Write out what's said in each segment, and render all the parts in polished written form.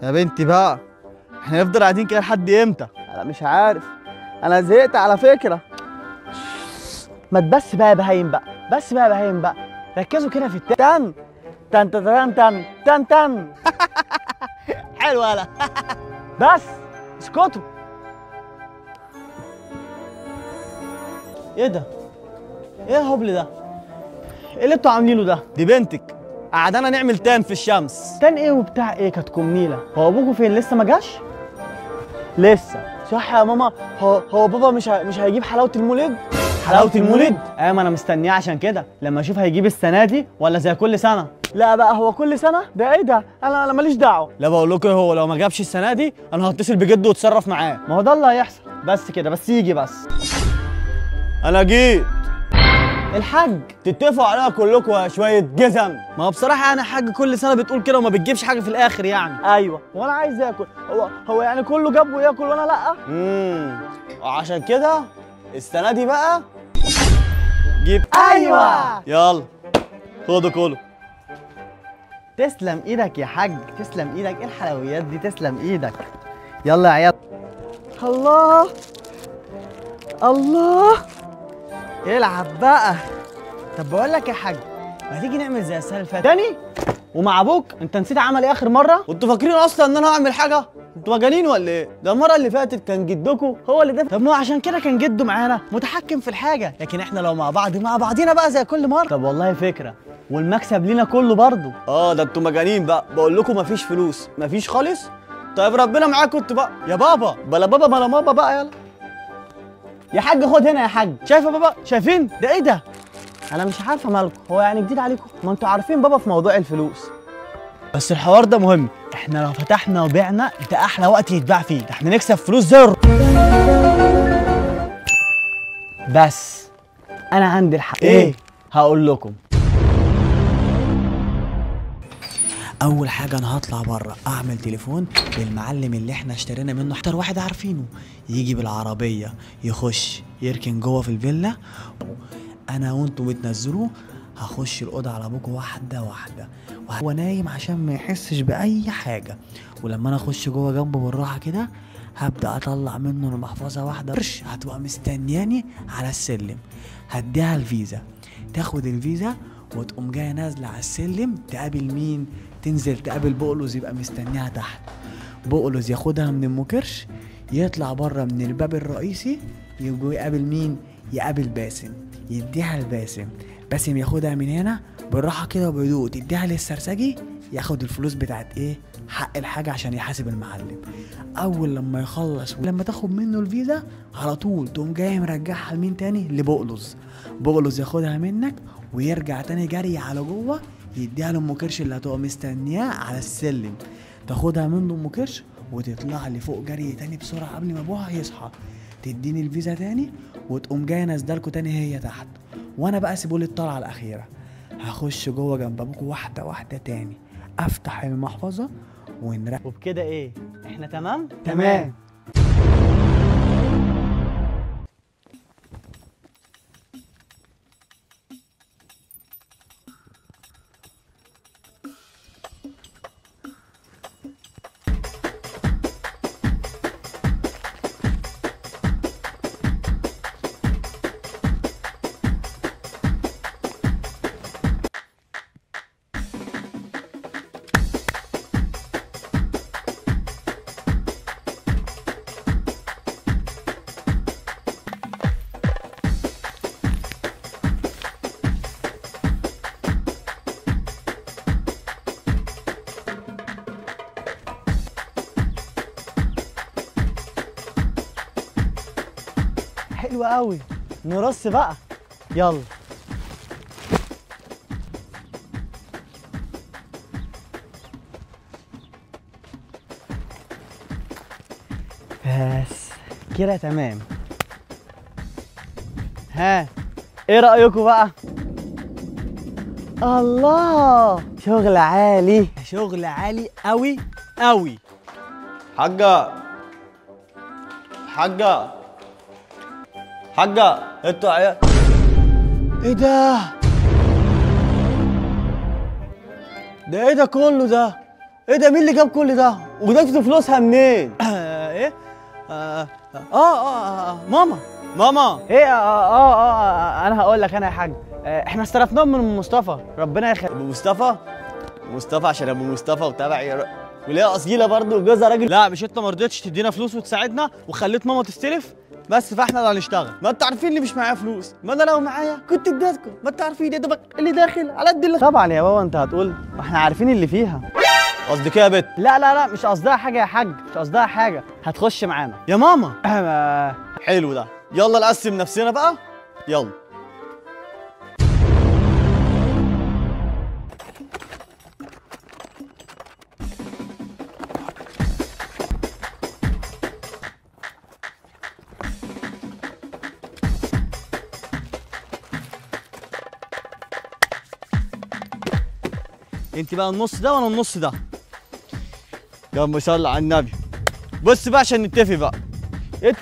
يا بنتي بقى، احنا هنفضل قاعدين كده لحد امتى؟ انا مش عارف، انا زهقت على فكرة. ما تبس بقى يا بهايم بقى، بس بقى يا بهايم بقى، ركزوا كده في التن تن تن تن تن تن. حلو يالا. بس اسكتوا. ايه ده؟ ايه الهبل ده؟ ايه اللي انتوا عاملينه ده؟ دي بنتك قعدنا نعمل تان في الشمس. تان ايه وبتاع ايه؟ كاتكم نيله. هو ابوكوا فين؟ لسه ما جاش؟ لسه. صح يا ماما، هو بابا مش هيجيب حلاوه المولد؟ حلاوه المولد؟ ايوه، ما انا مستنياه عشان كده لما اشوف هيجيب السنه دي ولا زي كل سنه. لا بقى، هو كل سنه؟ ده ايه ده؟ انا ماليش دعوه. لا بقول لكم، هو لو ما جابش السنه دي انا هتصل بجده واتصرف معاه. ما هو ده اللي هيحصل. بس كده، بس يجي بس. انا جيت. الحاج تتفقوا عليها كلكم يا شويه جزم. ما هو بصراحه انا حاج كل سنه بتقول كده وما بتجيبش حاجه في الاخر يعني. ايوه، وانا عايز اكل. هو يعني كله جاب وياكل وانا لا. وعشان كده السنه دي بقى جيب. ايوه يلا خدوا كله. تسلم ايدك يا حاج، تسلم ايدك. ايه الحلويات دي؟ تسلم ايدك. يلا يا عيال. الله الله، العب بقى. طب بقول لك يا حاج، ما تيجي نعمل زي السنه اللي فاتت تاني ومع ابوك؟ انت نسيت عمل ايه اخر مره؟ وانتوا فاكرين اصلا ان انا هعمل حاجه؟ انتوا مجانين ولا ايه؟ ده المره اللي فاتت كان جدكم هو اللي دفع. طب ما عشان كده كان جده معانا متحكم في الحاجه، لكن احنا لو مع بعض مع بعضينا بقى زي كل مره. طب والله فكره، والمكسب لينا كله برضه. ده انتوا مجانين بقى. بقول لكم مفيش فلوس، مفيش خالص. طيب ربنا معاكم انتوا بقى يا بابا. بلا بابا بلا ماما بقى. يلا يا حاج خد هنا يا حاج. شايفه بابا؟ شايفين ده ايه ده؟ انا مش عارفه مالكم، هو يعني جديد عليكم؟ ما انتوا عارفين بابا في موضوع الفلوس، بس الحوار ده مهم. احنا لو فتحنا وبعنا ده احلى وقت يتباع فيه، ده احنا نكسب فلوس زر. بس انا عندي الحق. ايه؟ هقول لكم. اول حاجه انا هطلع بره اعمل تليفون للمعلم اللي احنا اشترينا منه اكتر واحد عارفينه، يجي بالعربيه يخش يركن جوه في الفيلا. انا وانتوا بتنزلوه هخش الاوضه على ابوكوا واحده واحده وهو نايم عشان ما يحسش باي حاجه. ولما انا اخش جوه جنبه بالراحه كده هبدا اطلع منه المحفظه واحده قرش هتبقى مستنياني على السلم. هديها الفيزا، تاخد الفيزا وتقوم جايه نازله على السلم تقابل مين؟ تنزل تقابل بقلوز يبقى مستنيها تحت. بقلوز ياخدها من ام كرش، يطلع بره من الباب الرئيسي يجي يقابل مين؟ يقابل باسم، يديها لباسم. باسم ياخدها من هنا بالراحه كده وبهدوء تديها للسرسجي ياخد الفلوس بتاعت ايه؟ حق الحاجه عشان يحاسب المعلم. اول لما يخلص ولما تاخد منه الفيزا على طول تقوم جاي مرجعها لمين تاني؟ لبقلوز. بقلوز ياخدها منك ويرجع تاني جري على جوه يديها لام كرش اللي هتبقى مستنياه على السلم. تاخدها منه ام كرش وتطلع لي فوق جري تاني بسرعه قبل ما ابوها يصحى، تديني الفيزا تاني وتقوم جايه نازلالكوا تاني هي تحت. وانا بقى سيبولي الطلعه الاخيره، هخش جوه جنب ابوكوا واحده واحده تاني، افتح المحفظه ونركب. وبكده ايه؟ احنا تمام؟ تمام. حلو قوي، نرص بقى. يلا. بس كده تمام. ها، ايه رأيكم بقى؟ الله، شغل عالي، شغل عالي قوي قوي. حاجة حاجة حاجة، انتوا عيال. ايه ده؟ ده ايه ده كله ده؟ ايه ده؟ مين اللي جاب كل ده؟ وجبت فلوسها منين؟ ايه؟ ماما ماما. ايه انا هقول لك انا يا حاج. احنا استلفناهم من مصطفى، ربنا يخليك. ابو مصطفى؟ مصطفى عشان ابو مصطفى وتبعي وليه اصيله برضه وجوزها راجل. لا مش انت ما رضيتش تدينا فلوس وتساعدنا وخليت ماما تستلف بس، فاحنا اللي هنشتغل. ما انتوا عارفين اللي مش معايا فلوس، ما انا لو معايا كنت اديتكم. ما انتوا عارفين يا دوبك اللي داخل على قد اللي طبعا يا بابا. انت هتقول ما احنا عارفين اللي فيها. قصدك ايه يا بت؟ لا مش قصدها حاجه يا حاج، مش قصدها حاجه. هتخش معانا يا ماما. حلو ده، يلا نقسم نفسنا بقى، يلا. انت بقى النص ده وانا النص ده. اللهم صل على النبي. بص بقى عشان نتفق بقى. ام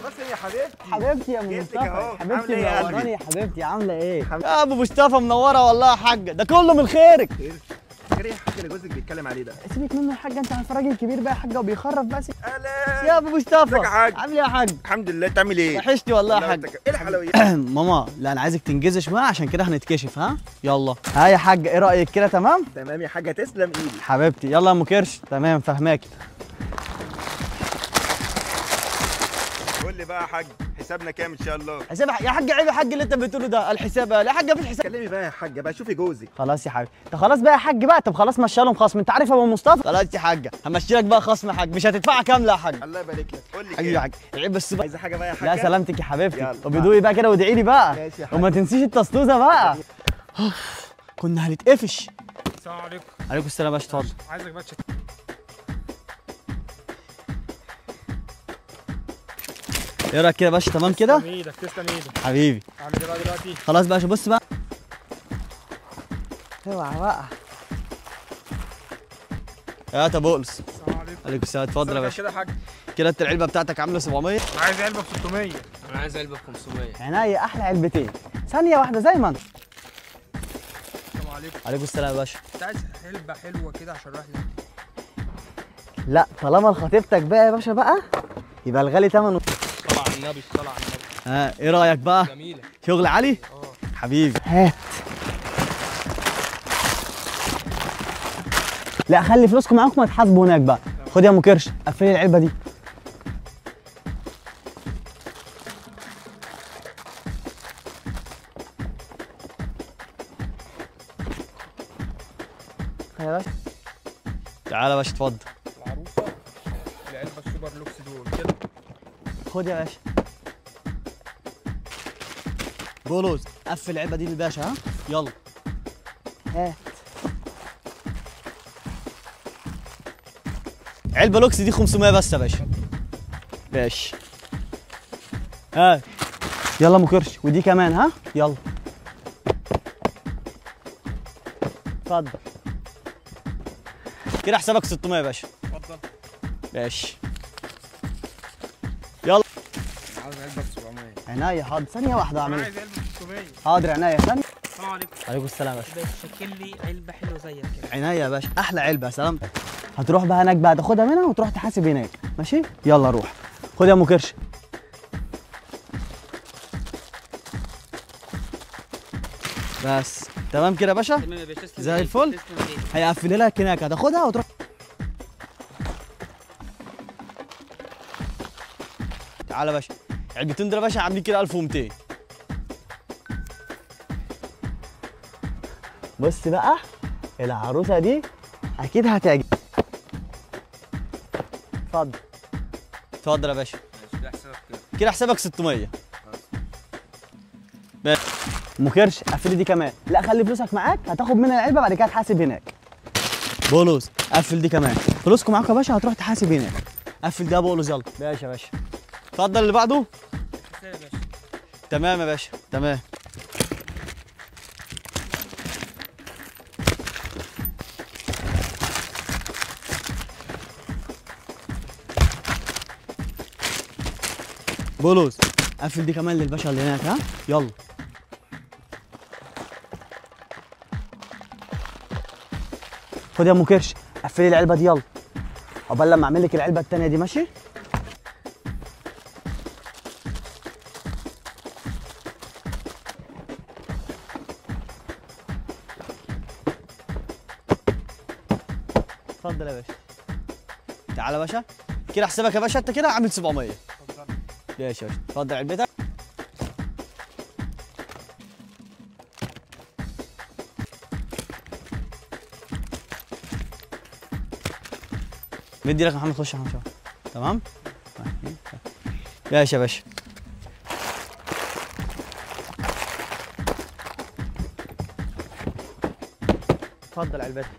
غسل يا حبيبتي. حبيبتي يا ام مصطفى، حبيبتي منوراني يا حبيبتي. عامله ايه؟ يا ابو مصطفى منوره والله يا حاجه، ده كله من خيرك. خير ايه يا حاج اللي جوزك بيتكلم عليه ده؟ سيبك منه يا حاجه، انت عارف راجل كبير بقى يا حاجه وبيخرف بقى. اهلا يا ابو مصطفى. ازيك يا حاج؟ عامل ايه يا حاج؟ الحمد لله. تعمل ايه؟ وحشتي والله يا حاج. ايه الحلويات؟ ماما لا انا عايزك تنجزي شويه عشان كده هنتكشف. ها يلا. ها يا حاج ايه رايك كده؟ تمام تمام يا حاجه، تسلم ايدي حبيبتي. يلا يا ام كرش. تمام فهماكي. قول لي بقى يا حاج، حسابنا كام ان شاء الله؟ حساب يا حاج. عيب يا حاج اللي انت بتقوله ده. الحساب يا حاج مفيش حساب. كلمي بقى يا حاجه بقى، شوفي جوزك. خلاص يا حبيبي. طب خلاص بقى يا حاج بقى. طب خلاص مشي لهم خصم. انت عارف يا ابو مصطفى. خلاص يا حاجه همشي لك بقى خصم يا حاج. مش هتدفعها كامله يا حاج. الله يبارك لك. قول لي حبيبي يا حاج. عيب بس بقى. عايزه حاجه بقى يا حاجه؟ لا سلامتك يا حبيبتي. يلا. وبدوقي بقى كده وادعي لي بقى. ماشي يا حاج. وما تنسيش التسطوزه بقى. كنا هنتقفش. السلام عليكم. عليكم السلام يا باشا. اتفضل. عايزك بقى ايه رايك كده يا باشا؟ تمام كده تسلم ايدك، تسلم ايدك. حبيبي. اعمل ايه بقى دلوقتي؟ خلاص بقى بص بقى. اوعى بقى. يا بقلص. السلام عليكم. عليكم السلام. اتفضل يا باشا. كده يا حاج. كده انت العلبه بتاعتك عامله 700. انا عايز علبه ب 600. انا عايز علبه ب 500. عينيا احلى علبتين. ثانيه واحده زي ما انت. السلام عليكم. عليكم السلام يا باشا. انت عايز علبه حلوه كده عشان رايح لي. لا طالما لخطيبتك بقى يا باشا بقى يبقى الغالي ثمنه. صلى على النبي، صلى على النبي. ايه رايك بقى؟ جميله. شغل عالي. حبيبي. هات. لا خلي فلوسكم معاكم هتحاسبوا هناك بقى. خد يا ام كرش قفلي العلبه دي. يا باشا تعالى يا باشا اتفضل. العروسه العلبه السوبر لوكس دول كده. خد يا باشا. جولوز قفل العلبه دي للباشا. ها يلا. هات. علبه لوكس دي 500 بس يا باشا. ماشي. ها يلا ام كرش ودي كمان. ها يلا اتفضل. كده حسابك 600 يا باشا. اتفضل. ماشي يلا. انا عاوز علبه ب 700. عناية. حاضر ثانية واحدة انا اعمل. عايز علبه ب 600. حاضر عناية ثانية. السلام عليكم. عليكم السلام يا باشا. شكل لي علبه حلوه زيك كده. عناية يا باشا. أحلى علبة يا سلام. هتروح بقى هناك بقى تاخدها منها وتروح تحاسب هناك. ماشي يلا روح. خد يا ام كرش. بس تمام كده يا باشا. تمام يا باشا. تسلم زي ايدك، الفل. تسلم ايدك. هيقفل لك هناك هتاخدها وتروح. تعالى يا باشا. علبتين دول يا باشا عاملين كده 1200. بص بقى العروسه دي اكيد هتعجب. اتفضل. اتفضل يا باشا. ماشي، ده حسابك كده. كده حسابك 600. ماشي. ام كرش قفلي دي كمان. لا خلي فلوسك معاك هتاخد منها العلبه بعد كده تحاسب هناك. بولوز قفل دي كمان. فلوسكم معاك يا باشا هتروح تحاسب هناك. قفل ده يا بولوز. يلا ماشي يا باشا. اتفضل اللي بعده. حساب يا باشا. تمام يا باشا. تمام. بولوز قفل دي كمان للباشا اللي هناك. ها يلا. خد يا ام كرش قفلي العلبه دي يلا، عقبال لما اعمل لك العلبه التانيه دي. ماشي. اتفضل يا باشا. تعالى يا باشا كده احسبك يا باشا، انت كده عامل 700. ماشي يا باشا، اتفضل علبتك. مدي لك يا محمد، خش يا محمد. تمام. ماشي يا باشا. اتفضل علبتك.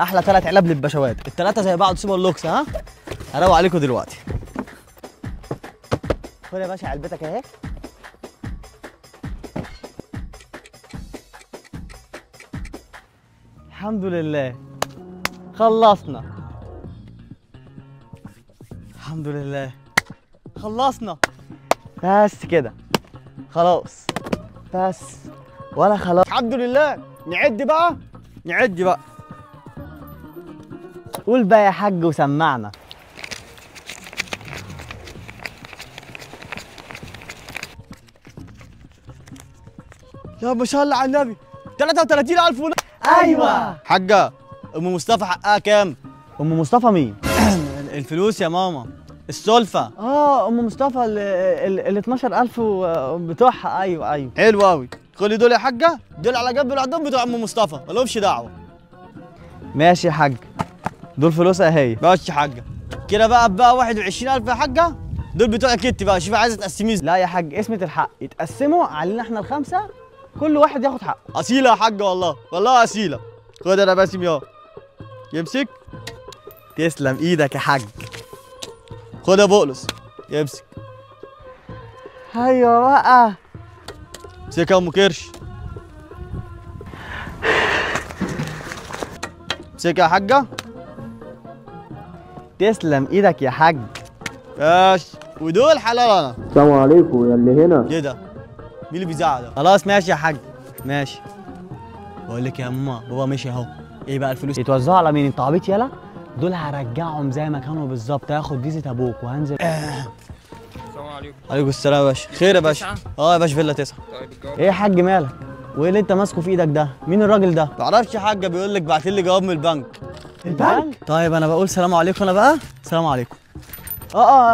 احلى 3 علب للبشوات، ال3 زي بعض سوبر لوكس. ها هروق عليكم دلوقتي. خد يا باشا علبتك اهي. الحمد لله خلصنا. الحمد لله خلصنا. بس كده خلاص، بس ولا خلاص. الحمد لله. نعد بقى، نعد بقى. قول بقى يا حاج وسمعنا. يا ما شاء الله على النبي، 33,000 ايوه. حاجه ام مصطفى حقها كام؟ ام مصطفى مين؟ الفلوس يا ماما، السلفه. ام مصطفى ال 12,000 بتوعها. ايوه. حلو قوي. خلي دول يا حاجه، دول على جنب لوحدهم بتوع ام مصطفى، مالهمش دعوه. ماشي يا حاج، دول فلوسها اهي. ماشي يا حاجه. كده بقى 21,000 يا حاجه، دول بتوعك انت بقى. شوفي عايزه تقسميه. لا يا حاج، اسمة الحق يتقسموا علينا احنا ال5، كل واحد ياخد حقه. اصيله يا حاجه، والله اصيله. خد انا باسم يا يمسك. تسلم ايدك يا حاج. خد يا بقلص يمسك. ايوه بقى. امسك يا ام كرش. امسك يا حاجه. تسلم ايدك يا حاج. ماشي. ودول حلال انا. السلام عليكم يا اللي هنا. ايه ده؟ مين اللي بيزعق ده؟ خلاص ماشي يا حاج، ماشي. بقول لك يا ماما، بابا مشي اهو. ايه بقى الفلوس؟ يتوزعوا على مين؟ انت عبيط يالا؟ دول هرجعهم زي ما كانوا بالظبط. هاخد فيزة ابوك وهنزل. السلام عليكم. عليكم السلام يا باشا. خير يا باشا؟ يا باشا فيلا 9. طيب الجواب. ايه يا حاج مالك؟ وايه اللي انت ماسكه في ايدك ده؟ مين الراجل ده؟ معرفش يا حاجه، بيقول لك بعت لي جواب من البنك. البنك؟ طيب انا بقول سلام عليكم. انا بقى سلام عليكم.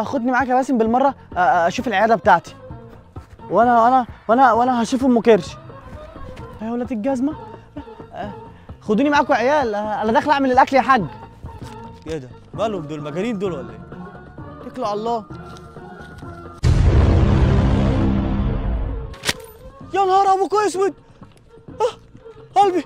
خدني معاك يا باسم بالمره، اشوف العياده بتاعتي. وانا هشوف ام كرش. يا ولاد الجزمه، خدوني معاكم يا عيال، انا داخل اعمل الاكل يا حاج. ايه ده؟ مالهم دول؟ مجانين دول ولا ايه؟ اتكلوا على الله. يا نهار ابوك اسود. قلبي